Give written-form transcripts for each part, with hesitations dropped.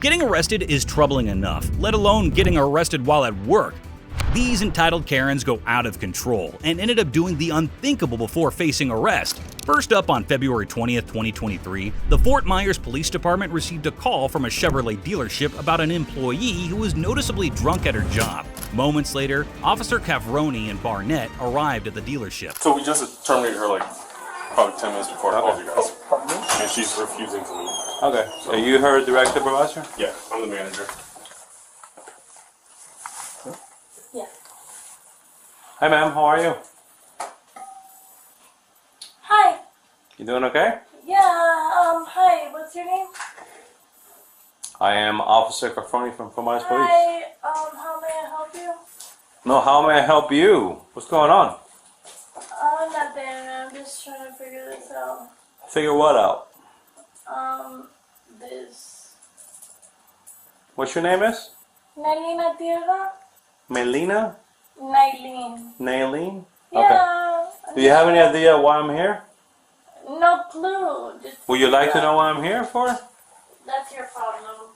Getting arrested is troubling enough, let alone getting arrested while at work. These entitled Karens go out of control and ended up doing the unthinkable before facing arrest. First up, on February 20th, 2023, the Fort Myers Police Department received a call from a Chevrolet dealership about an employee who was noticeably drunk at her job. Moments later, Officer Cavroni and Barnett arrived at the dealership. So we just terminated her like probably 10 minutes before I called you guys. And she's refusing to leave. Okay. So you her direct supervisor? Yeah, I'm the manager. Yeah. Hi, ma'am. How are you? Hi. You doing okay? Yeah, hi. What's your name? I am Officer Cavroni from Fort Myers Police. Hi, how may I help you? No, how may I help you? What's going on? Nothing. I'm just trying to figure this out. Figure what out? This. What's your name is? Nailina Tierra? Melina? Nailin. Nailene? Yeah. Do you have any idea why I'm here? No clue. Just, Would you like to know what I'm here for? That's your problem.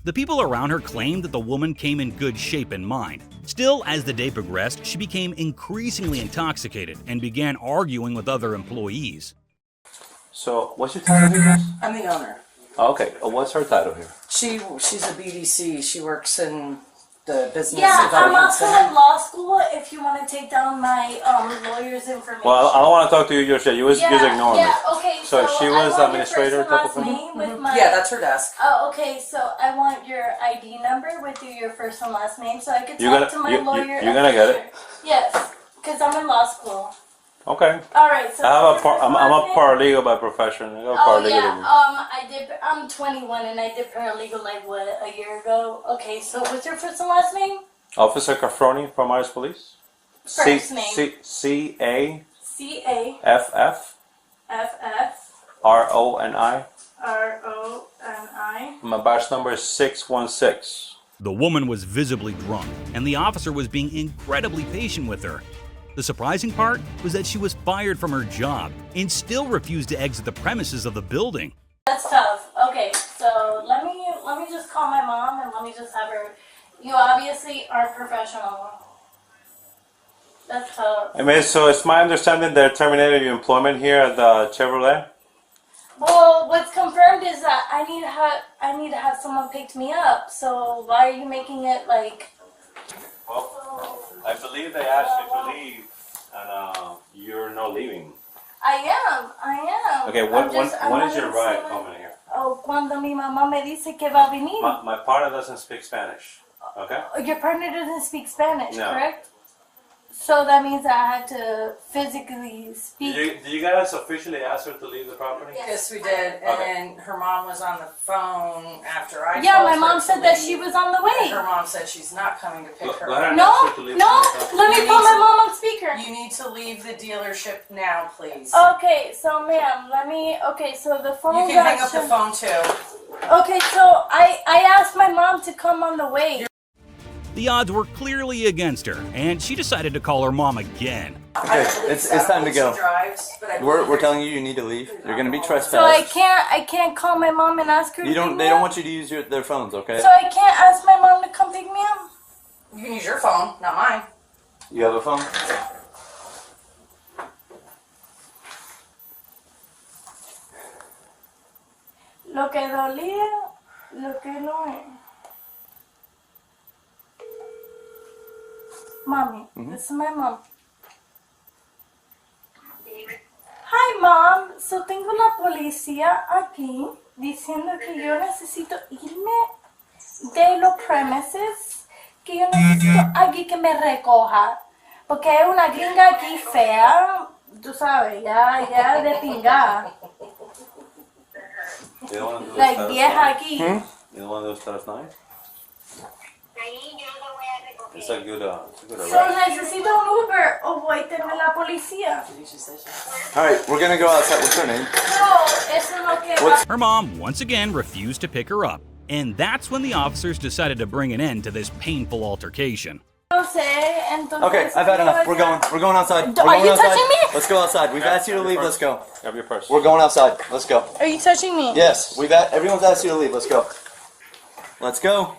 The people around her claimed that the woman came in good shape and mind. Still, as the day progressed, she became increasingly intoxicated and began arguing with other employees. So, what's your title here, miss? I'm the owner. Okay, what's her title here? She's a BDC. She works in the business Yeah, I'm development also center. in law school if you want to take down my lawyer's information. Well, I don't want to talk to you just yet. You just ignore me. Okay, So she was I want administrator your type first of and thing? last name with my... Yeah, that's her desk. Oh, okay, so I want your ID number with your first and last name so I can You're talk to my lawyer. you're gonna get it. Yes, because I'm in law school. Okay. Alright, so... I'm what's your first and a last name? paralegal by profession. I got a Oh, paralegal degree. I'm 21 and I did paralegal like, what, a year ago? Okay, so what's your first and last name? Officer Cavroni from Myers Police. First name. C-A-F-F-R-O-N-I. C-A-F-F-R-O-N-I. My badge number is 616. The woman was visibly drunk, and the officer was being incredibly patient with her. The surprising part was that she was fired from her job and still refused to exit the premises of the building. That's tough. Okay, so let me just call my mom and let me just have her. You obviously aren't professional. That's tough. I mean, so it's my understanding they're terminating your employment here at the Chevrolet? Well, what's confirmed is that I need to have someone pick me up. So why are you making it like? Well, I believe they asked you to leave, and you're not leaving. I am. Okay, I'm when is your not ride saying- coming here? Oh, cuando mi mamá me dice que va a venir. My partner doesn't speak Spanish, okay? Your partner doesn't speak Spanish, No. correct? So that means I had to physically speak. Did you guys officially ask her to leave the property? Yes, we did. Okay. And her mom was on the phone after I Yeah, told my her mom to said that leave. she was on the And way. her mom said she's not coming to pick Go her ahead up. and No, ask her to leave no, the property. let me You put need my to- mom on speaker. You need to leave the dealership now, please. Okay, so ma'am, okay, so the phone You can got hang up the shut- phone too. Okay, so I asked my mom to come on the way. The odds were clearly against her, and she decided to call her mom again. I Okay, believe it's so. time to She go. drives, but I We're believe telling you need to leave. You're gonna be So trespassed. I can't call my mom and ask her to You pick don't. me They don't up? want you to use their phones. Okay. So I can't ask my mom to come pick me up? You can use your phone, not mine. You have a phone. Lo que dolía, lo que no es. Mommy, this is my mom. Hi, Mom. So tengo la policía aquí diciendo que yo necesito irme de los premises, que yo necesito alguien que me recoja, porque hay una gringa aquí fea, tú sabes, ya de pingada, You don't want to do like this vieja aquí. You don't want to do Status 9? It's a good So necesito un Uber o voy a tener la policía. All right, we're gonna go outside. What's her name? No, eso no queda. Her mom once again refused to pick her up, and that's when the officers decided to bring an end to this painful altercation. No sé, entonces... Okay, I've had enough. We're going. We're going outside. We're Are going you outside. touching me? Let's go outside. We've asked you to leave. Let's go. Have your purse. We're going outside. Let's go. Are you touching me? Yes, everyone's asked you to leave. Let's go. Let's go.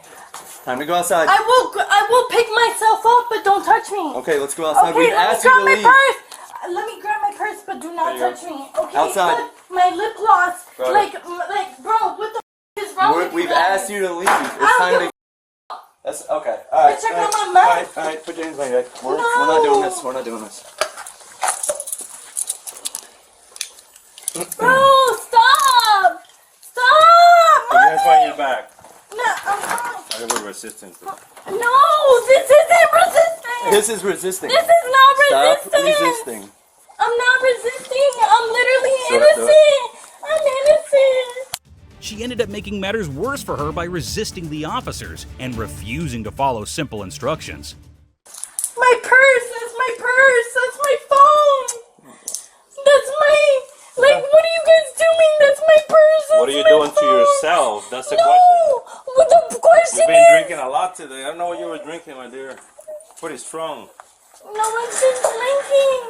Time to go outside. I will pick myself up, but don't touch me. Okay, let's go outside. Okay, We've let me asked you grab to my leave. purse. Let me grab my purse, but do not There you touch me. Okay, Outside. look, my lip gloss. Got it. Like, bro, what the f is wrong with you We've guys? asked you to leave. It's don't time give to. That's okay. All right. Check all right, out my mouth. All right. Put your hands behind your head. We're not doing this. We're not doing this. Bro, stop! Stop! Put your hands behind your back. No, I'm not. I have resistance. No, this isn't resisting. This is resisting. This is not Stop resisting. resisting. I'm not resisting. I'm literally So- innocent. I'm innocent. She ended up making matters worse for her by resisting the officers and refusing to follow simple instructions. My purse. That's my purse. That's my phone. That's my. Like, what are you guys doing? That's my purse. What are that's you my doing to phone. yourself? That's the No. question. What the question You've been is? drinking a lot today. I don't know what you were drinking, my dear. Pretty strong. No, I've been drinking.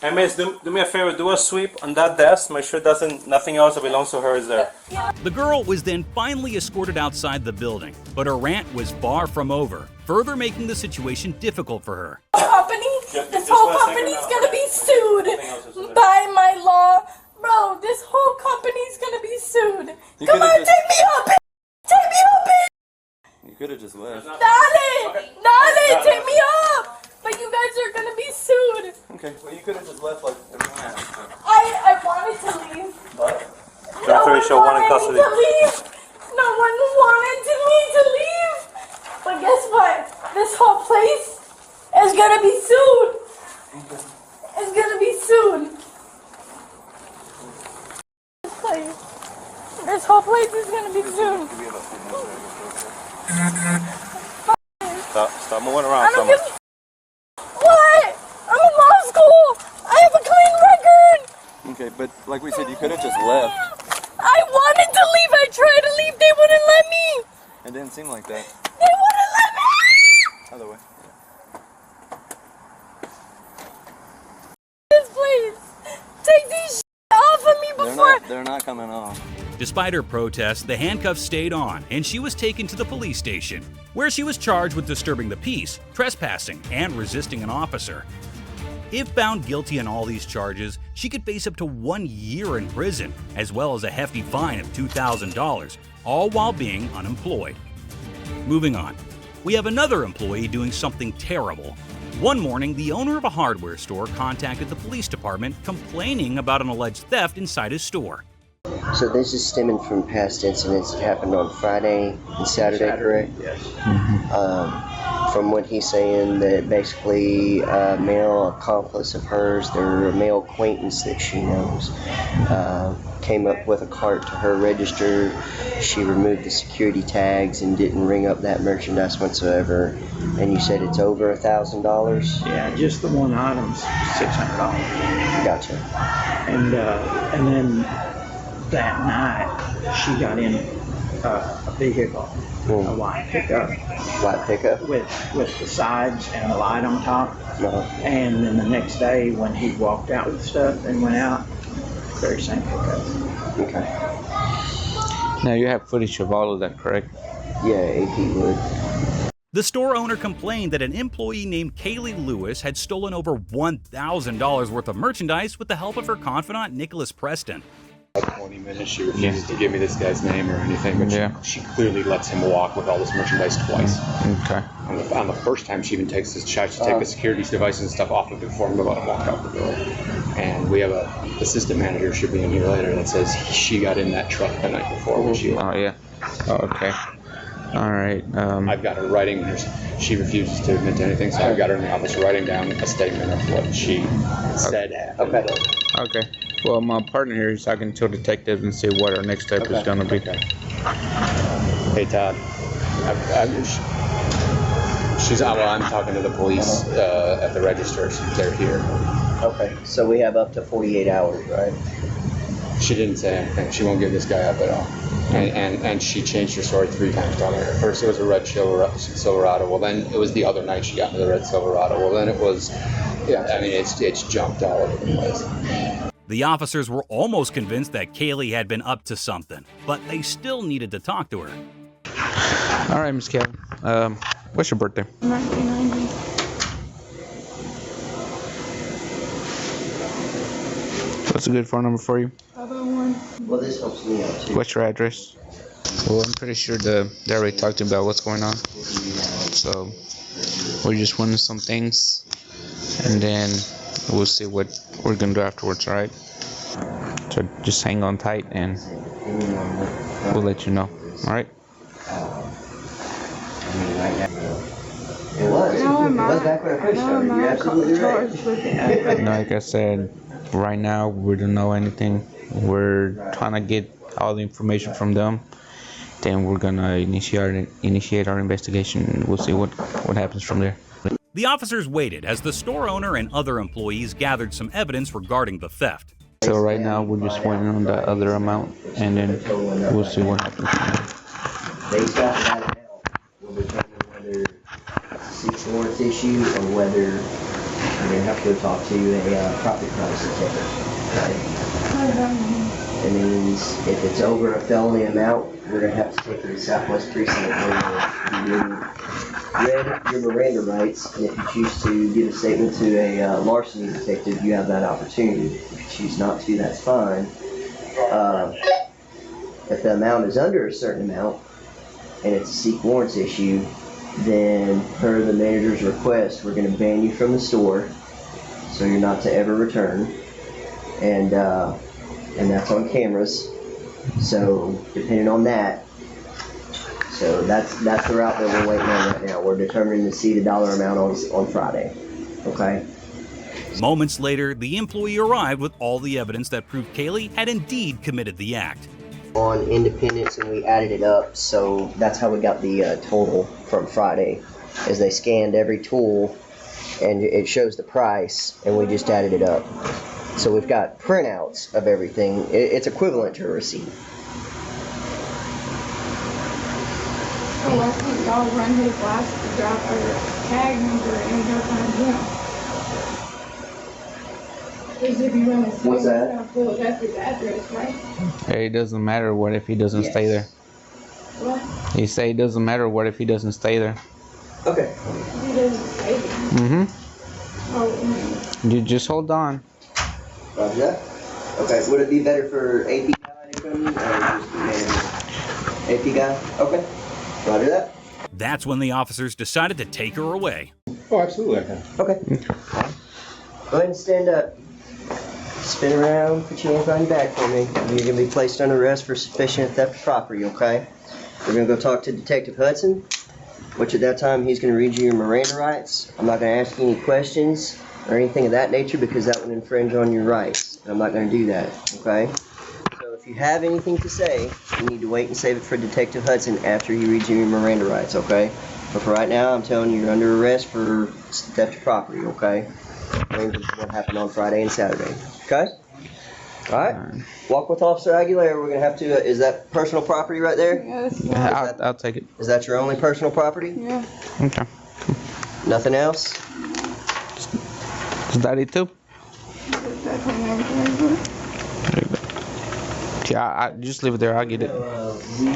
Hey, miss, do me a favor. Do a sweep on that desk. Make sure nothing else that belongs to her is there. The girl was then finally escorted outside the building, but her rant was far from over, further making the situation difficult for her. Company, Just this let whole us take company's it out. gonna be sued else is there. by my law. Bro, this whole company's gonna be sued. You Come could've on, just- take me up, bitch. Take me up, bitch. You could have just left. Dale, take me up. But you guys are gonna be sued. Okay. Well, you could have just left like everyone else. I wanted to leave. After we show one in wanted custody. me to leave. No one wanted me to leave. But guess what? This whole place is gonna be sued. It's gonna be sued. This whole place is gonna be sued. Stop moving around. I don't Summer. give a what? I'm in law school. I have a clean record. Okay, but like we said, you could have just left. I wanted to leave. I tried to leave. They wouldn't let me. It didn't seem like that. They wouldn't let me. Other way. This place. Take these off of me before. They're not coming off. Despite her protest, the handcuffs stayed on, and she was taken to the police station, where she was charged with disturbing the peace, trespassing, and resisting an officer. If found guilty on all these charges, she could face up to 1 year in prison, as well as a hefty fine of $2,000, all while being unemployed. Moving on, we have another employee doing something terrible. One morning, the owner of a hardware store contacted the police department complaining about an alleged theft inside his store. So this is stemming from past incidents that happened on Friday and Saturday, correct? Yes. From what he's saying, that basically a male accomplice of hers, they're a male acquaintance that she knows, came up with a cart to her register. She removed the security tags and didn't ring up that merchandise whatsoever. And you said it's over $1,000? Yeah, just the one item's $600. Gotcha. And then that night she got in a vehicle, a white pickup White pickup? with the sides and the light on top. No. And then the next day when he walked out with stuff and went out, very same pickup. Okay. Now you have footage of all of that, correct? Yeah, AP would. The store owner complained that an employee named Kaylee Lewis had stolen over $1,000 worth of merchandise with the help of her confidant, Nicholas Preston. 20 minutes, she refuses to give me this guy's name or anything, but Yeah. she clearly lets him walk with all this merchandise twice. Okay. On the first time, she even takes his tries to take the security devices and stuff off of it for him to let him walk out the door. And we have a assistant manager, should be in here later, that says she got in that truck the night before when she Oh, yeah. Oh, okay. All right. I've got her writing, she refuses to admit to anything, so I've got her in the office writing down a statement of what she said happened. Okay. Okay. Well, my partner here is talking to detectives and see what our next step is going to be. Hey Todd, I'm talking to the police at the register. They're here. Okay. So we have up to 48 hours, right? She didn't say anything. She won't give this guy up at all. And she changed her story 3 times down there. At first it was a red Silverado. Well, then it was the other night she got into the red Silverado. Well, then it was, yeah, I mean, it's jumped all over the place. The officers were almost convinced that Kaylee had been up to something, but they still needed to talk to her. All right, Miss Kelly. What's your birthday? 1990. What's a good phone number for you? 501. Well, this helps me out too. What's your address? Well, I'm pretty sure they already talked to you about what's going on. So we're just wanting some things, and then we'll see what we're gonna do afterwards. All right? So just hang on tight, and we'll let you know. All right? It was. No, I'm It was not. back when I first No, started. I'm You're not absolutely charged right. with it. Like I said, right now we don't know anything. We're trying to get all the information from them. Then we're gonna initiate our investigation, and we'll see what happens from there. The officers waited as the store owner and other employees gathered some evidence regarding the theft. So right now we're just waiting on the other amount, and then we'll see what happens. Based off of that amount, we'll determine whether it's a warrant issue or whether we're going to have to go talk to a property price detective. Right? It means if it's over a felony amount, we're going to have to take it to Southwest Precinct where you read your Miranda rights, and if you choose to give a statement to a larceny detective, you have that opportunity. If you choose not to, that's fine. If the amount is under a certain amount, and it's a seek warrants issue, then per the manager's request, we're going to ban you from the store, so you're not to ever return, and that's on cameras. So depending on that, so that's the route that we're waiting on right now. We're determining to see the dollar amount on Friday. Okay. Moments later, the employee arrived with all the evidence that proved Kaylee had indeed committed the act. On Independence, and we added it up, so that's how we got the total from Friday, is they scanned every tool and it shows the price, and we just added it up. So we've got printouts of everything. It's equivalent to a receipt. So why can't y'all run his last drop or tag number and go find him? Because if you run his tag, What's that? it's gonna pull it up his address, right? Hey, it doesn't matter what if he doesn't stay there. What? He say it doesn't matter what if he doesn't stay there. Okay. He doesn't say that. Oh, You just hold on. Roger that. Okay, would it be better for AP guy to come in or just the manager? AP guy? Okay. Roger that. That's when the officers decided to take her away. Oh, absolutely, I can. Okay. Go ahead and stand up. Spin around, put your hands behind your back for me. You're going to be placed under arrest for suspicion of theft of property, okay? We're going to go talk to Detective Hudson, which at that time he's going to read you your Miranda rights. I'm not going to ask you any questions or anything of that nature because that would infringe on your rights. And I'm not going to do that, okay? So if you have anything to say, you need to wait and save it for Detective Hudson after he reads you your Miranda rights, okay? But for right now, I'm telling you, you're under arrest for theft of property, okay? What happened on Friday and Saturday, okay? All right. Walk with Officer Aguilera. We're gonna have to. Is that personal property right there? yes. Yeah, I'll take it. Is that your only personal property? Yeah. Okay. Nothing else? Is that it too? That's everything. There you go. Yeah, I just leave it there. I'll get it.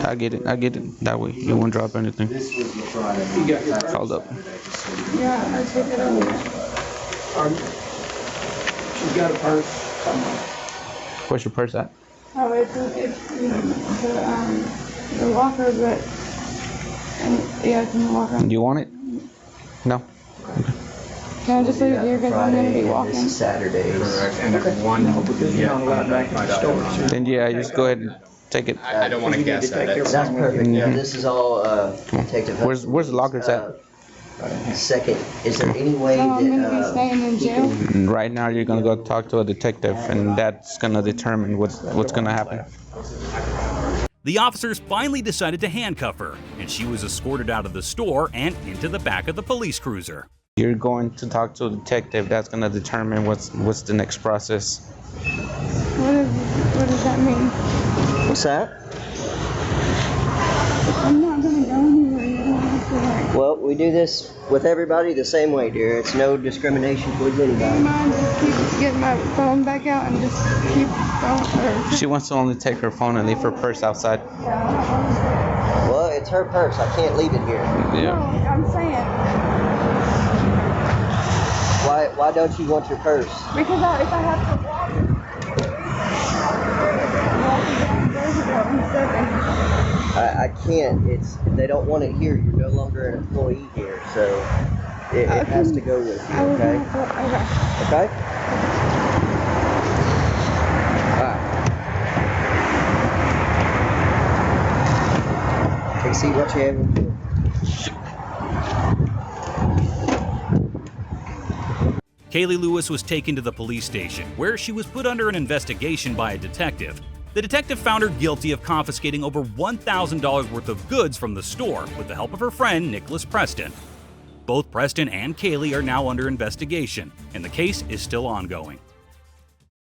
I get it. That way you won't drop anything. This was the Friday. Hold up. Yeah, I took it over. She's got a purse. Where's your purse at? Oh, it's the locker, but yeah, it's in the locker. Do you want it? No. Can I just leave it here because I'm gonna be This walking? is Saturdays. And there's one. Because you're not allowed back in the store. Then yeah, just go ahead and take it. I don't want to guess at it. That's perfect. Now, this is all Detective Hudson. Where's the lockers at? Second, is there any way So I'm gonna be that staying in jail. And right now you're gonna go talk to a detective, and that's gonna determine what's gonna happen. The officers finally decided to handcuff her, and she was escorted out of the store and into the back of the police cruiser. You're going to talk to a detective. That's gonna determine what's the next process. What does that mean? What's that? I'm not gonna go anywhere. You don't have to like. Well, we do this with everybody the same way, dear. It's no discrimination towards anybody. Mind just keep getting my phone back out and just keep going. She wants to only take her phone and leave her purse outside. Well, it's her purse. I can't leave it here. No, I'm saying Why don't you want your purse? because if I have to walk down instead of I can't. They don't want it here. You're no longer an employee here, so it has to go with you. Okay. Okay. Take a seat. What you having? Kaylee Lewis was taken to the police station, where she was put under an investigation by a detective. The detective found her guilty of confiscating over $1,000 worth of goods from the store with the help of her friend Nicholas Preston. Both Preston and Kaylee are now under investigation, and the case is still ongoing.